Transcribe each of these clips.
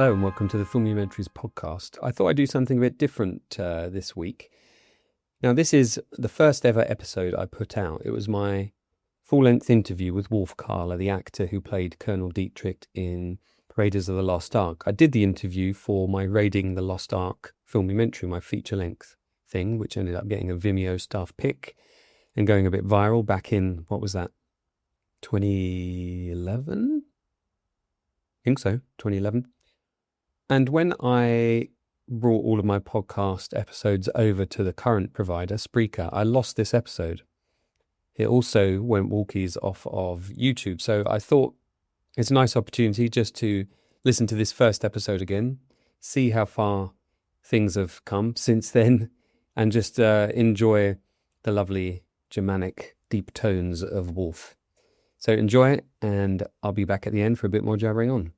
Hello and welcome to the Filmumentaries Podcast. I thought I'd do something a bit different this week. Now, this is the first ever episode I put out. It was my full-length interview with Wolf Kahler, the actor who played Colonel Dietrich in Raiders of the Lost Ark. I did the interview for my Raiding the Lost Ark filmumentary, my feature-length thing, which ended up getting a Vimeo staff pick and going a bit viral back in, 2011? I think so, 2011. And when I brought all of my podcast episodes over to the current provider, Spreaker, I lost this episode. It also went walkies off of YouTube. So I thought it's a nice opportunity just to listen to this first episode again, see how far things have come since then, and just enjoy the lovely Germanic deep tones of Wolf. So enjoy it, and I'll be back at the end for a bit more jabbering on.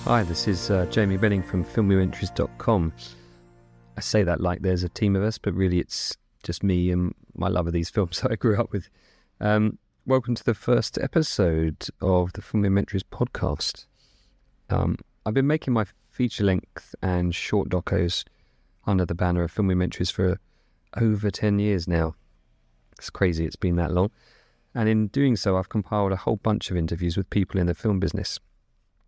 Hi, this is Jamie Benning from Filmumentaries.com. I say that like there's a team of us, but really it's just me and my love of these films that I grew up with. Welcome to the first episode of the Filmumentaries Podcast. I've been making my feature-length and short docos under the banner of Filmumentaries for over 10 years now. It's crazy it's been that long. And in doing so, I've compiled a whole bunch of interviews with people in the film business.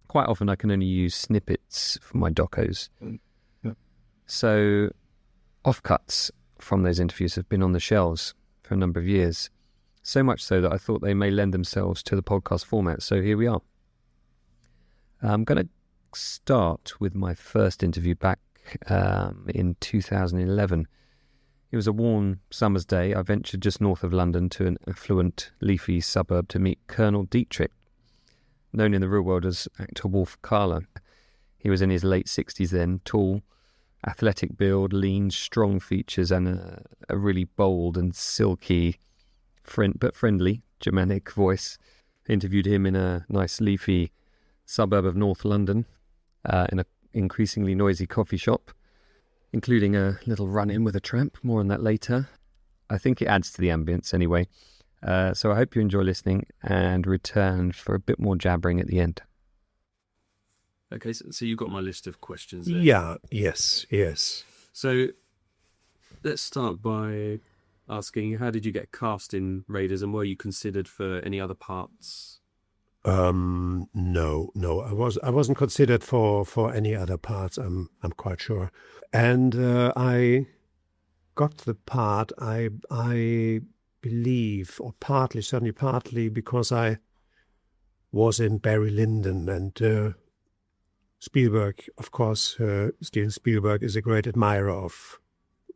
Quite often I can only use snippets for my docos. Yeah. So offcuts from those interviews have been on the shelves for a number of years. So much so that I thought they may lend themselves to the podcast format. So here we are. I'm going to start with my first interview back in 2011. It was a warm summer's day. I ventured just north of London to an affluent, leafy suburb to meet Colonel Dietrich, known in the real world as actor Wolf Kahler. He was in his late 60s then, tall, athletic build, lean, strong features, and a really bold and silky, but friendly Germanic voice. I interviewed him in a nice leafy suburb of North London, in an increasingly noisy coffee shop, including a little run-in with a tramp. More on that later. I think it adds to the ambience anyway. So I hope you enjoy listening and return for a bit more jabbering at the end. Okay, so you've got my list of questions there. Yeah, yes. So let's start by asking, how did you get cast in Raiders, and were you considered for any other parts? No, I wasn't considered for any other parts. I'm quite sure, and I got the part. I believe, or certainly partly because I was in Barry Lyndon, and Spielberg, of course, Steven Spielberg is a great admirer of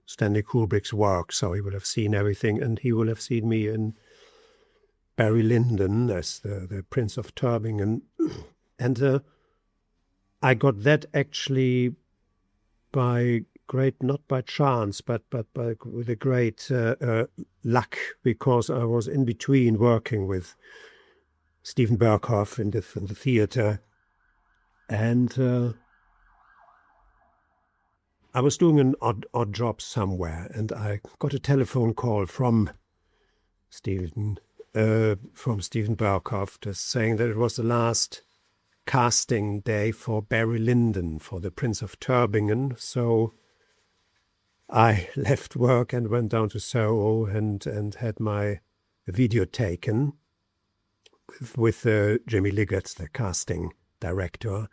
Stanley Kubrick's work, so he will have seen everything, and he will have seen me in Barry Lyndon as the Prince of Turbingen, and I got that actually not by chance, but with a great luck, because I was in between working with Steven Berghoff in the theater, and I was doing an odd job somewhere, and I got a telephone call from Steven Berghoff, just saying that it was the last casting day for Barry Lyndon for the Prince of Turbingen, so I left work and went down to Soho and had my video taken with Jimmy Liggett, the casting director.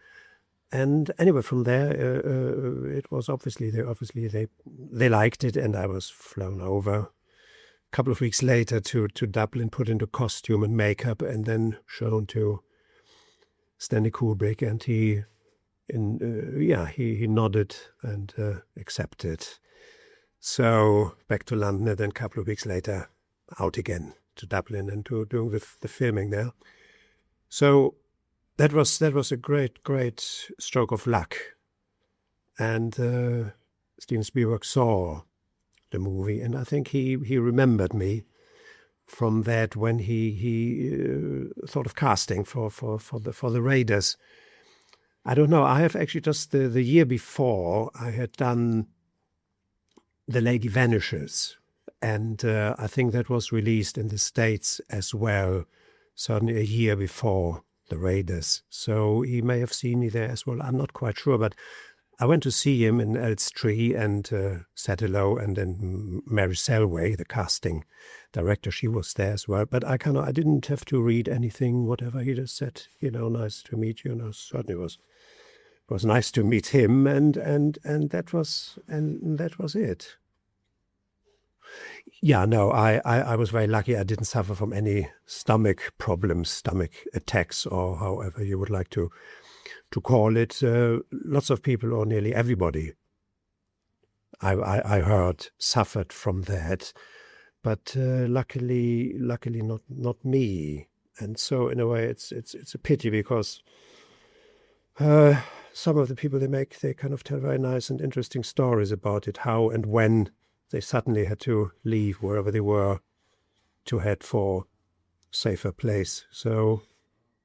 And anyway, from there, it was obviously they liked it, and I was flown over a couple of weeks later to Dublin, put into costume and makeup, and then shown to Stanley Kubrick, and he nodded and accepted. So back to London, and then a couple of weeks later, out again to Dublin and doing the filming there. So that was a great stroke of luck. And Steven Spielberg saw the movie, and I think he remembered me from that when he thought of casting for the Raiders. I don't know. I have actually just the year before I had done The Lady Vanishes, and I think that was released in the States as well, certainly a year before the Raiders. So he may have seen me there as well. I'm not quite sure, but I went to see him in Elstree and said hello, and then Mary Selway, the casting director, she was there as well. But I didn't have to read anything, whatever he just said. Nice to meet you. Certainly was nice to meet him, and that was it. Yeah, no, I was very lucky. I didn't suffer from any stomach problems, stomach attacks, or however you would like to call it. Lots of people, or nearly everybody, I heard, suffered from that, but luckily not me. And so in a way, it's a pity, because some of the people they kind of tell very nice and interesting stories about it, how and when they suddenly had to leave wherever they were to head for safer place. So,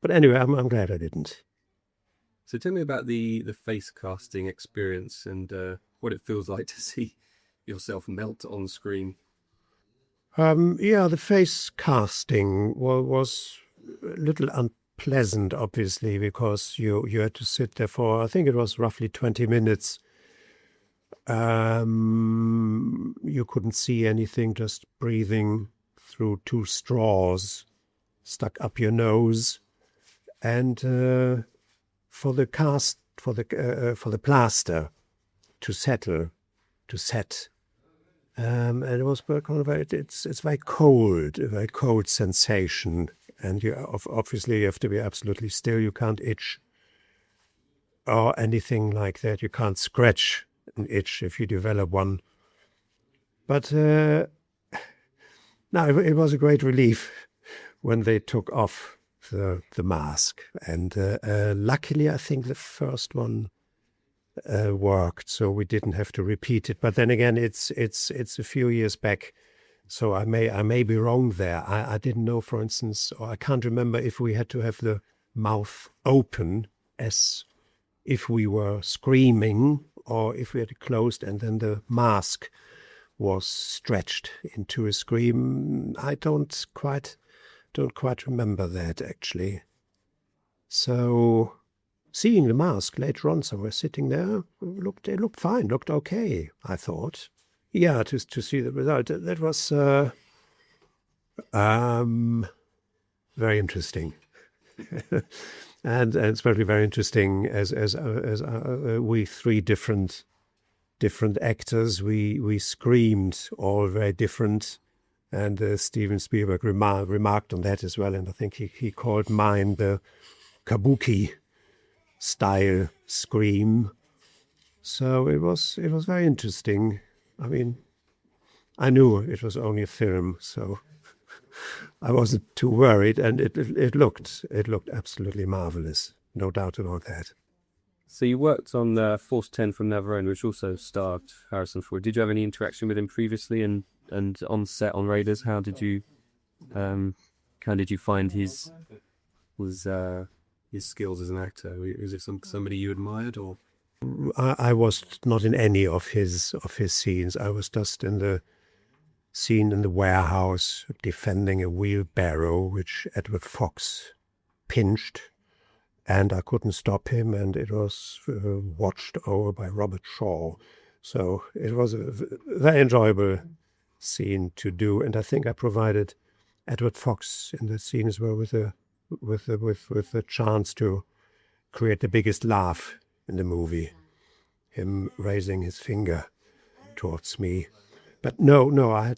but anyway, I'm glad I didn't. So tell me about the face casting experience and what it feels like to see yourself melt on screen. The face casting was a little unpleasant, obviously, because you had to sit there for, I think it was roughly 20 minutes. You couldn't see anything, just breathing through 2 straws stuck up your nose, and for the plaster to set, and it was kind of it's very cold, a very cold sensation, and obviously you have to be absolutely still. You can't itch or anything like that. You can't scratch an itch if you develop one. But no, it was a great relief when they took off the mask, and luckily I think the first one worked, so we didn't have to repeat it. But then again, it's a few years back, so I may be wrong there. I didn't know, for instance, or I can't remember if we had to have the mouth open as if we were screaming, or if we had it closed and then the mask was stretched into a scream. I don't quite remember that, actually. So seeing the mask later on, so we're sitting there, it looked fine, looked okay, I thought. Yeah, to see the result, that was very interesting. And especially very interesting as we 3 different actors, we screamed all very different, and Steven Spielberg remarked on that as well, and I think he called mine the kabuki style scream. So it was very interesting. I mean, I knew it was only a film, so I wasn't too worried, and it looked absolutely marvelous, no doubt about that. So you worked on Force 10 from Neverend, which also starred Harrison Ford. Did you have any interaction with him previously, and on set on Raiders? How did you find his skills as an actor? Is it somebody you admired, or? I was not in any of his scenes. I was just in the scene in the warehouse defending a wheelbarrow which Edward Fox pinched, and I couldn't stop him, and it was watched over by Robert Shaw. So it was a very enjoyable scene to do, and I think I provided Edward Fox in the scene as well with a chance to create the biggest laugh in the movie, him raising his finger towards me. But no, I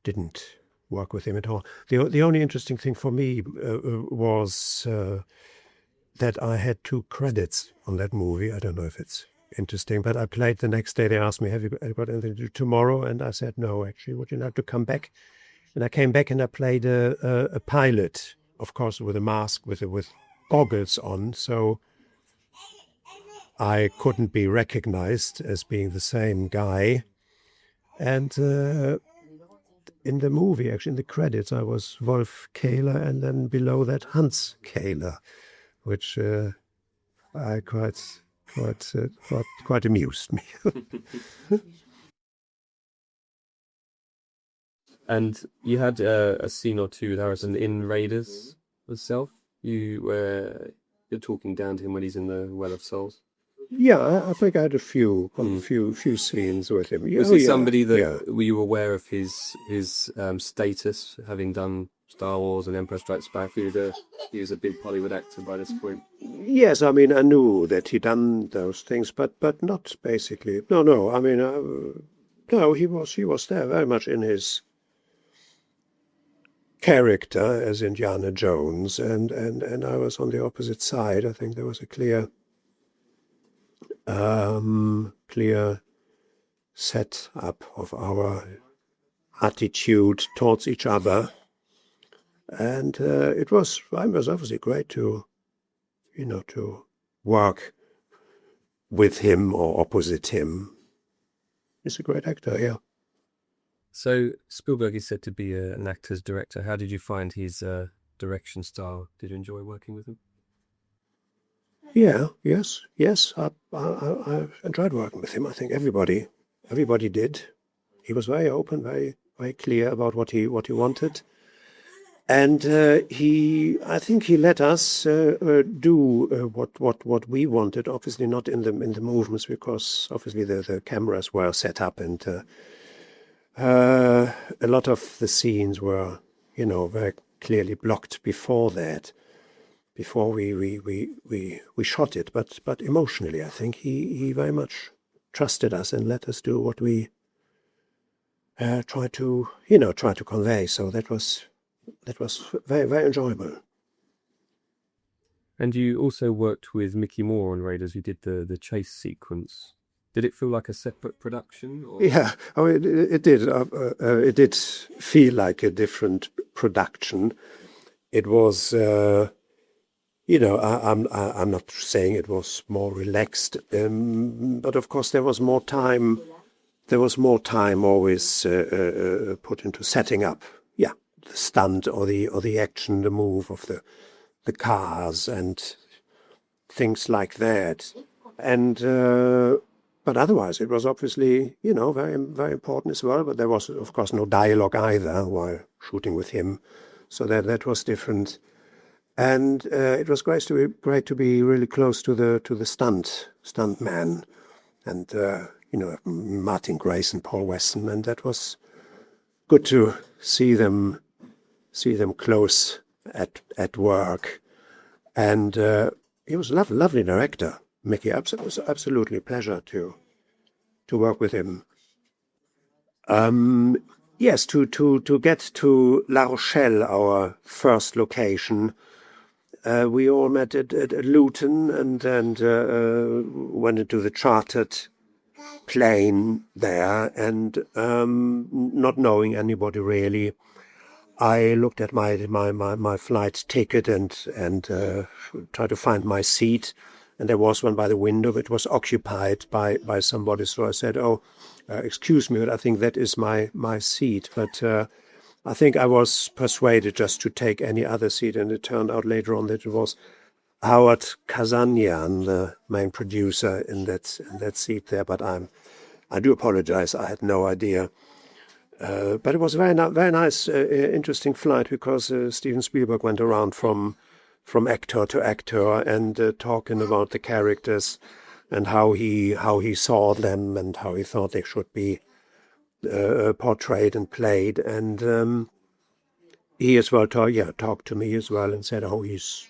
didn't work with him at all. The only interesting thing for me was that I had 2 credits on that movie. I don't know if it's interesting, but I played the next day. They asked me, have you got anything to do tomorrow? And I said, no, actually, would you like to come back? And I came back and I played a pilot, of course, with a mask, with goggles on, so I couldn't be recognized as being the same guy. And in the movie, actually, in the credits, I was Wolf Kahler, and then below that, Hans Kahler, which quite amused me. And you had a scene or two with Harrison in Raiders itself. You're talking down to him when he's in the Well of Souls. Yeah, I think I had a few scenes with him. Was he somebody that were you aware of his status, having done Star Wars and Empire Strikes Back? He was a big Hollywood actor by this point. Yes, I mean, I knew that he'd done those things, but not basically. No. I mean, no, he was there very much in his character as Indiana Jones, and I was on the opposite side. I think there was a clear set up of our attitude towards each other, and it was obviously great to work with him or opposite him. He's a great actor, yeah. So Spielberg is said to be an actor's director. How did you find his direction style? Did you enjoy working with him? Yeah, yes. I enjoyed working with him. I think everybody did. He was very open, very very clear about what he wanted, and I think he let us do what we wanted. Obviously not in the movements, because obviously the cameras were set up, and a lot of the scenes were very clearly blocked before we shot it, but emotionally I think he very much trusted us and let us do what we try to convey. So that was very very enjoyable. And you also worked with Mickey Moore on Raiders. You did the chase sequence. Did it feel like a separate production? Or? Yeah, it did. It did feel like a different production. It was, I'm not saying it was more relaxed, but of course there was more time. There was more time always put into setting up, the stunt or the action, the move of the cars and things like that, and. But otherwise, it was obviously, very, very important as well. But there was, of course, no dialogue either while shooting with him, so that was different. And it was great to be really close to the stunt man, and Martin Grace and Paul Weston, and that was good to see them close at work. And he was a lovely director. Mickey, it was absolutely a pleasure to work with him. Yes, to get to La Rochelle, our first location, we all met at Luton and went into the chartered plane there, and not knowing anybody really, I looked at my flight ticket and tried to find my seat. And there was one by the window, but it was occupied by somebody. So I said, excuse me, but I think that is my seat. But I think I was persuaded just to take any other seat. And it turned out later on that it was Howard Kazanian, the main producer, in that seat there. But I do apologize. I had no idea. But it was a very nice, interesting flight, because Steven Spielberg went around from actor to actor and talking about the characters and how he saw them and how he thought they should be portrayed and played. And he as well talked to me as well and said, he's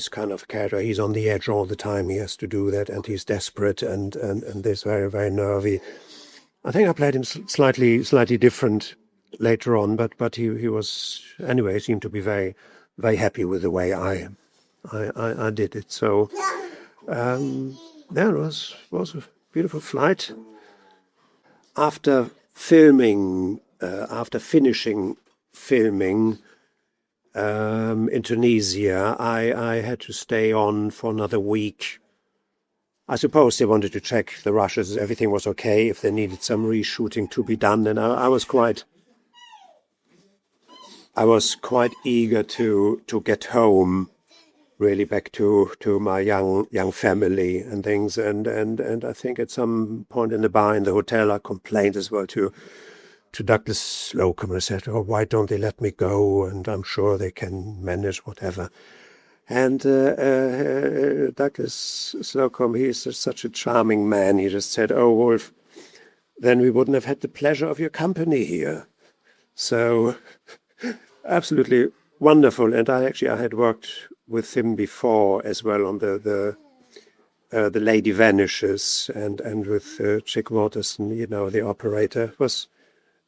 kind of a character. He's on the edge all the time. He has to do that, and he's desperate and this very very nervy. I think I played him slightly different later on, but he was anyway. He seemed to be very very happy with the way I did it. So it was a beautiful flight. After finishing filming in Tunisia, I had to stay on for another week. I suppose they wanted to check the rushes, everything was okay, if they needed some reshooting to be done, and I was quite eager to get home really back to my young family and things. And I think at some point in the bar in the hotel, I complained as well to Douglas Slocum. I said, "Oh, why don't they let me go? And I'm sure they can manage whatever." And Douglas Slocum, he's such a charming man. He just said, "Oh, Wolf, then we wouldn't have had the pleasure of your company here." So absolutely wonderful. And I had worked with him before as well on the Lady Vanishes and with Chick Watterson, the operator. It was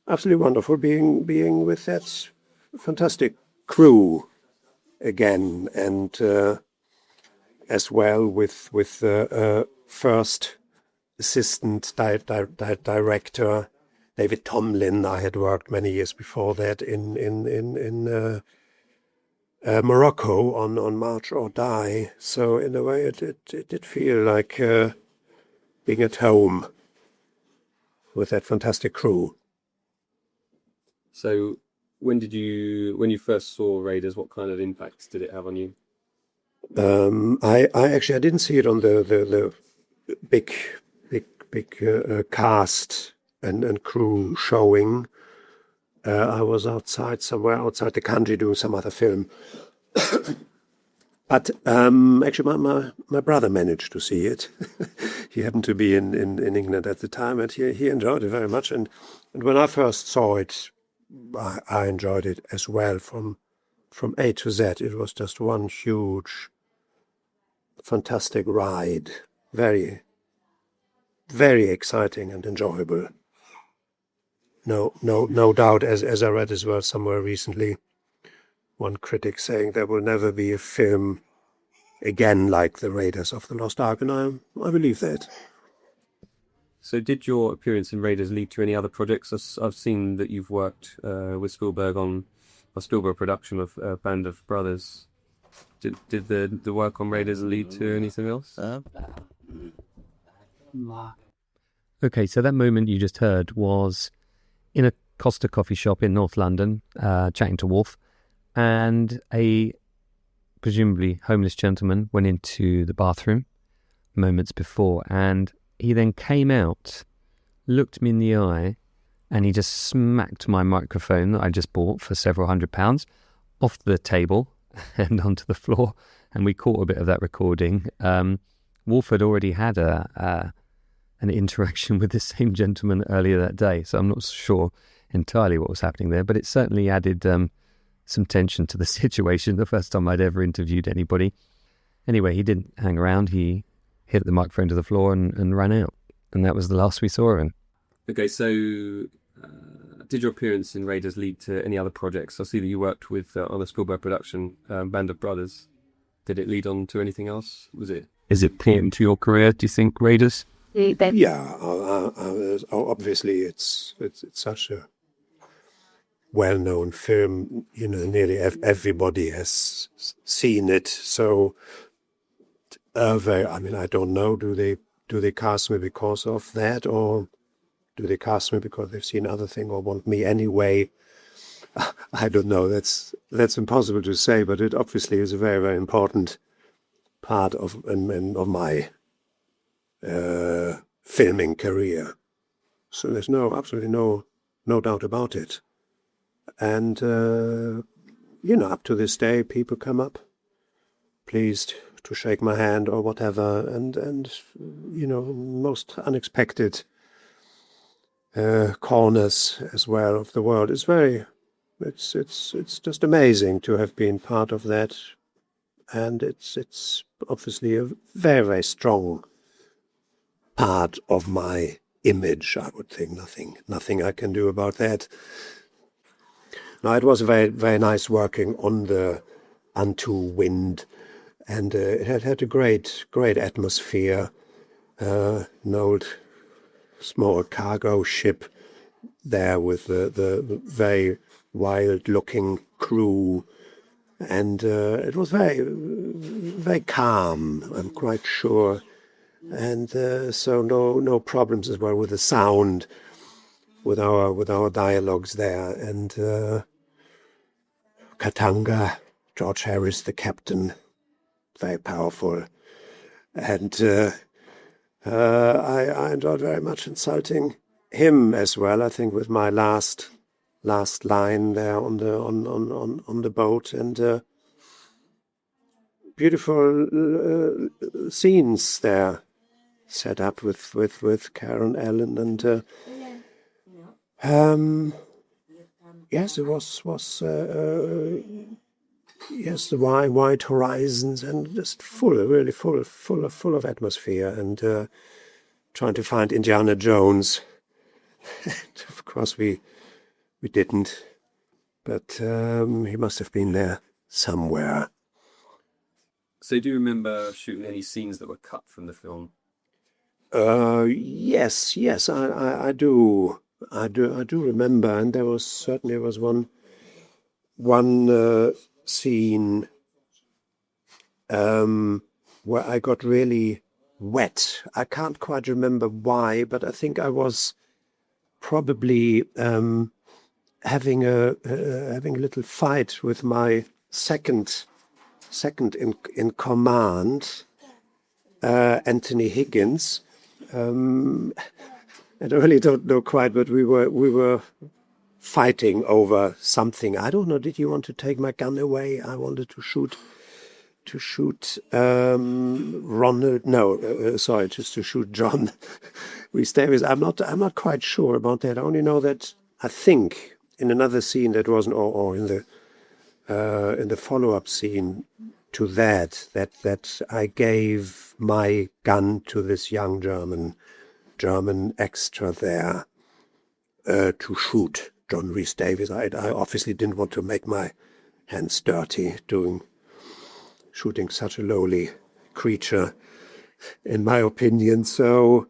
absolutely wonderful being with that fantastic crew again, and as well with the first assistant director David Tomlin. I had worked many years before that in Morocco on March or Die. So in a way, it did feel like being at home with that fantastic crew. So when you first saw Raiders, what kind of impact did it have on you? I didn't see it on the big cast and crew showing. I was somewhere outside the country doing some other film. But actually my brother managed to see it. He happened to be in England at the time, and he enjoyed it very much. And when I first saw it, I enjoyed it as well from A to Z. It was just one huge, fantastic ride. Very, very exciting and enjoyable. No doubt, as I read as well somewhere recently, one critic saying there will never be a film again like The Raiders of the Lost Ark, and I believe that. So did your appearance in Raiders lead to any other projects? I've seen that you've worked with Spielberg on a Spielberg production of Band of Brothers. Did the work on Raiders lead to anything else? Okay, so that moment you just heard was in a Costa coffee shop in North London, chatting to Wolf, and a presumably homeless gentleman went into the bathroom moments before, and he then came out, looked me in the eye, and he just smacked my microphone that I just bought for several £100 off the table and onto the floor, and we caught a bit of that recording. Wolf had already had an interaction with the same gentleman earlier that day, so I'm not sure entirely what was happening there, but it certainly added some tension to the situation, the first time I'd ever interviewed anybody. Anyway, he didn't hang around. He hit the microphone to the floor and ran out, and that was the last we saw of him. Okay, so did your appearance in Raiders lead to any other projects? I see that you worked with on a Spielberg production, Band of Brothers. Did it lead on to anything else? Is it important to your career, do you think, Raiders? Yeah, obviously it's such a well-known film. Nearly everybody has seen it. So, I don't know. Do they cast me because of that, or do they cast me because they've seen other thing or want me anyway? I don't know. That's impossible to say. But it obviously is a very, very important part of my filming career. So there's absolutely no doubt about it. And up to this day, people come up pleased to shake my hand or whatever, and most unexpected corners as well of the world. It's just amazing to have been part of that, and it's obviously a very, very strong part of my image. I would think nothing I can do about that. Now, it was very, very nice working on the Unto Wind, and it had a great atmosphere. An old small cargo ship there with the very wild-looking crew, and it was very, very calm, I'm quite sure, and so no problems as well with the sound, with our dialogues there, and Katanga, George Harris, the captain, very powerful. And I enjoyed very much insulting him as well, I think, with my last line there on the boat, and beautiful scenes there set up with Karen Allen, and yes, it was yes, the wide horizons and just really full of atmosphere, and trying to find Indiana Jones. Of course, we didn't, but he must have been there somewhere. So do you remember shooting any scenes that were cut from the film? Yes, I do. I do remember, and there was one scene where I got really wet. I can't quite remember why, but I think I was probably having a little fight with my second in command, Anthony Higgins. I really don't know quite, but we were fighting over something. I don't know. Did you want to take my gun away? I wanted to shoot Ronald. No, sorry, just to shoot John Rhys Davies. I'm not quite sure about that. I only know that I think in another scene that wasn't, or in the follow-up scene to that I gave my gun to this young German extra there to shoot John Rhys Davies. I obviously didn't want to make my hands dirty shooting such a lowly creature, in my opinion. So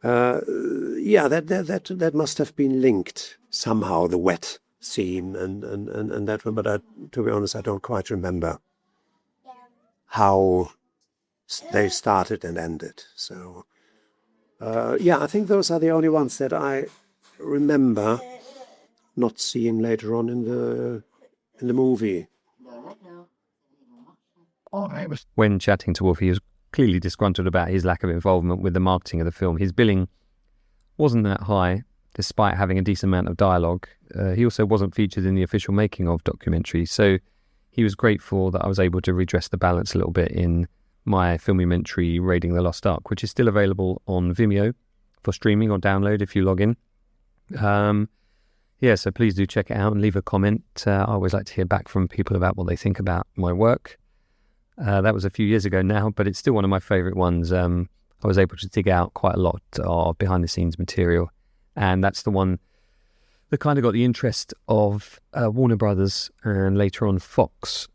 that must have been linked somehow, the wet scene and that one. But to be honest, I don't quite remember how they started and ended. So I think those are the only ones that I remember not seeing later on in the movie. When chatting to Wolf, he was clearly disgruntled about his lack of involvement with the marketing of the film. His billing wasn't that high, despite having a decent amount of dialogue. He also wasn't featured in the official making of documentary, so he was grateful that I was able to redress the balance a little bit in my filmumentary Raiding the Lost Ark, which is still available on Vimeo for streaming or download if you log in. So please do check it out and leave a comment. I always like to hear back from people about what they think about my work. That was a few years ago now, but it's still one of my favourite ones. I was able to dig out quite a lot of behind-the-scenes material, and that's the one that kind of got the interest of Warner Brothers and later on Fox,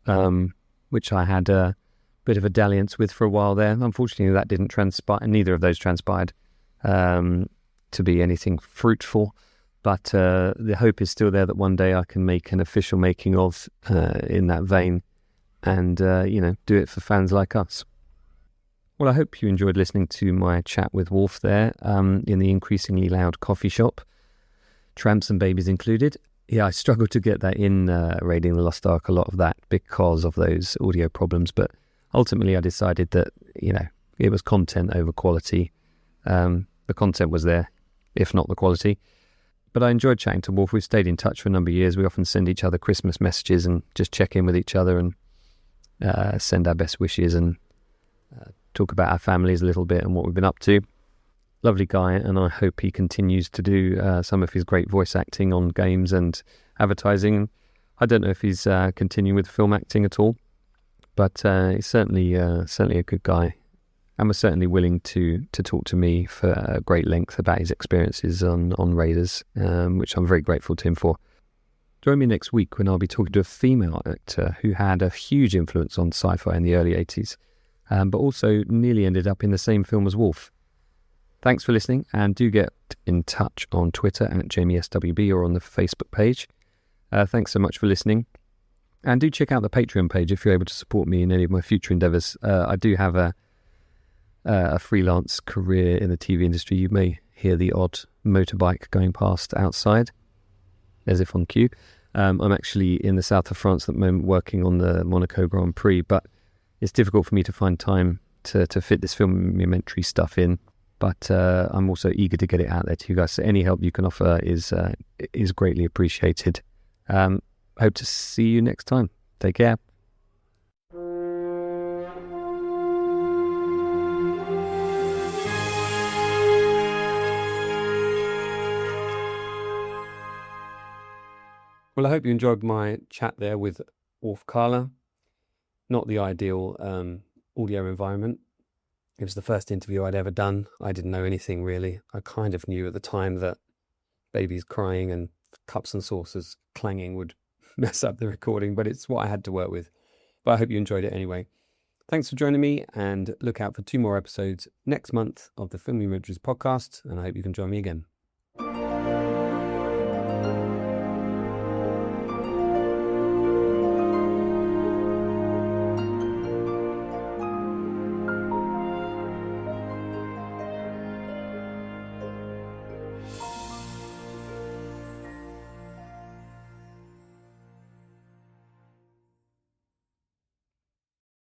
which I had a bit of a dalliance with for a while there. Unfortunately, that didn't transpire. Neither of those transpired to be anything fruitful. But the hope is still there that one day I can make an official making of in that vein, and do it for fans like us. Well, I hope you enjoyed listening to my chat with Wolf there in the increasingly loud coffee shop, tramps and babies included. Yeah, I struggled to get that in Raiding the Lost Ark, a lot of that, because of those audio problems. But ultimately, I decided that, it was content over quality. The content was there, if not the quality. But I enjoyed chatting to Wolf. We've stayed in touch for a number of years. We often send each other Christmas messages and just check in with each other and send our best wishes and talk about our families a little bit and what we've been up to. Lovely guy, and I hope he continues to do some of his great voice acting on games and advertising. I don't know if he's continuing with film acting at all, but he's certainly a good guy, and was certainly willing to talk to me for a great length about his experiences on Raiders, which I'm very grateful to him for. Join me next week when I'll be talking to a female actor who had a huge influence on sci-fi in the early 80s, but also nearly ended up in the same film as Wolf. Thanks for listening, and do get in touch on Twitter at JamieSWB or on the Facebook page. Thanks so much for listening. And do check out the Patreon page if you're able to support me in any of my future endeavours. I do have a freelance career in the TV industry. You may hear the odd motorbike going past outside, as if on cue. I'm actually in the south of France at the moment working on the Monaco Grand Prix, but it's difficult for me to find time to fit this Filmumentary stuff in. But I'm also eager to get it out there to you guys. So any help you can offer is greatly appreciated. Hope to see you next time. Take care. Well, I hope you enjoyed my chat there with Wolf Kahler. Not the ideal audio environment. It was the first interview I'd ever done. I didn't know anything really. I kind of knew at the time that babies crying and cups and saucers clanging would mess up the recording, but it's what I had to work with. But I hope you enjoyed it anyway. Thanks for joining me, and look out for 2 more episodes next month of the Filmumentaries podcast, and I hope you can join me again.